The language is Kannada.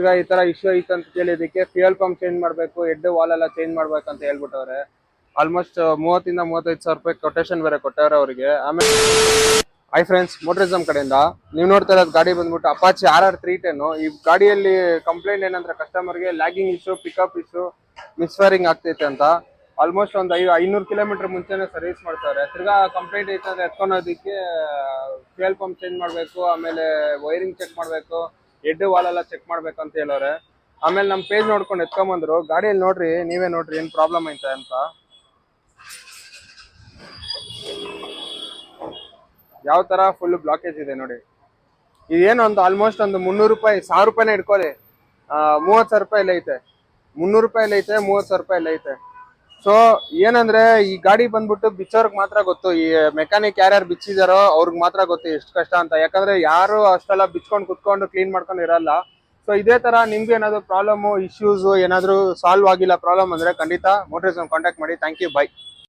ಈಗ ಈ ತರ ಇಶ್ಯೂ ಐತೆ ಅಂತ ಕೇಳಿದಕ್ಕೆ ಫ್ಯೂಯಲ್ ಪಂಪ್ ಚೇಂಜ್ ಮಾಡಬೇಕು, ಹೆಡ್ ವಾಲ್ ಎಲ್ಲ ಚೇಂಜ್ ಮಾಡ್ಬೇಕಂತ ಹೇಳ್ಬಿಟ್ಟವ್ರೆ. ಆಲ್ಮೋಸ್ಟ್ 30 ಇಂದ 35 ಸಾವಿರ ರೂಪಾಯಿ ಕೊಟೇಶನ್ ಬೇರೆ ಕೊಟ್ಟವ್ರೆ ಅವರಿಗೆ. ಆಮೇಲೆ ಹೈ ಫ್ರೆಂಡ್ಸ್, ಮೋಟರಿಸಮ್ ಕಡೆಯಿಂದ ನೀವು ನೋಡ್ತಾ ಇರೋದು ಗಾಡಿ ಬಂದ್ಬಿಟ್ಟು ಅಪಾಚಿ RR310. ಈ ಗಾಡಿಯಲ್ಲಿ ಕಂಪ್ಲೇಂಟ್ ಏನಂದ್ರೆ ಕಸ್ಟಮರ್ಗೆ ಲ್ಯಾಗಿಂಗ್ ಇಶ್ಯೂ, ಪಿಕಪ್ ಇಶ್ಯೂ, ಮಿಸ್ಫೈರಿಂಗ್ ಆಗ್ತೈತೆ ಅಂತ. ಆಲ್ಮೋಸ್ಟ್ ಒಂದು 500 ಕಿಲೋಮೀಟರ್ ಮುಂಚೆನೆ ಸರ್ವಿಸ್ ಮಾಡ್ತಾರೆ. ತಿರ್ಗಾ ಕಂಪ್ಲೇಂಟ್ ಐತೆ ಅಂದ್ರೆ ಎತ್ಕೊಳೋದಕ್ಕೆ ಫ್ಯೂಯಲ್ ಪಂಪ್ ಚೇಂಜ್ ಮಾಡಬೇಕು, ಆಮೇಲೆ ವೈರಿಂಗ್ ಚೆಕ್ ಮಾಡಬೇಕು, ಹೆಡ್ ವಾಲ್ ಎಲ್ಲ ಚೆಕ್ ಮಾಡ್ಬೇಕು ಅಂತ ಹೇಳೋರೆ. ಆಮೇಲೆ ನಮ್ಮ ಪೇಜ್ ನೋಡ್ಕೊಂಡು ಎತ್ಕೊಂಬಂದ್ರು. ಗಾಡಿಯಲ್ಲಿ ನೋಡ್ರಿ, ನೀವೇ ನೋಡ್ರಿ ಏನ್ ಪ್ರಾಬ್ಲಮ್ ಐತೆ ಅಂತ. ಯಾವ ತರ ಫುಲ್ ಬ್ಲಾಕೇಜ್ ಇದೆ ನೋಡಿ. ಇದೇನು ಒಂದು ಆಲ್ಮೋಸ್ಟ್ ಒಂದು 300 ರೂಪಾಯಿ, 1000 ರೂಪಾಯಿನೇ ಇಟ್ಕೊಳ್ಳಿ, 30,000 ರೂಪಾಯಿ ಎಲ್ಲ ಐತೆ. 300 ರೂಪಾಯಿ ಎಲ್ಲ ಐತೆ, 30,000 ರೂಪಾಯಿ ಎಲ್ಲ ಐತೆ. ಸೊ ಏನಂದ್ರೆ ಈ ಗಾಡಿ ಬಂದ್ಬಿಟ್ಟು ಬಿಚ್ಚೋರ್ಗ್ ಮಾತ್ರ ಗೊತ್ತು. ಈ ಮೆಕ್ಯಾನಿಕ್ ಯಾರ್ಯಾರು ಬಿಚ್ಚಿದಾರೋ ಅವ್ರಿಗೆ ಮಾತ್ರ ಗೊತ್ತು ಎಷ್ಟು ಕಷ್ಟ ಅಂತ. ಯಾಕಂದ್ರೆ ಯಾರು ಅಷ್ಟೆಲ್ಲ ಬಿಚ್ಕೊಂಡು ಕುತ್ಕೊಂಡು ಕ್ಲೀನ್ ಮಾಡ್ಕೊಂಡು ಇರಲ್ಲ. ಸೊ ಇದೇ ತರ ನಿಮ್ಗೆ ಏನಾದ್ರು ಪ್ರಾಬ್ಲಮ್, ಇಶ್ಯೂಸ್ ಏನಾದ್ರು ಸಾಲ್ವ್ ಆಗಿಲ್ಲ ಪ್ರಾಬ್ಲಮ್ ಅಂದ್ರೆ ಖಂಡಿತ ಮೋಟರಿಸಮ್ ಕಾಂಟ್ಯಾಕ್ಟ್ ಮಾಡಿ. Thank you, by.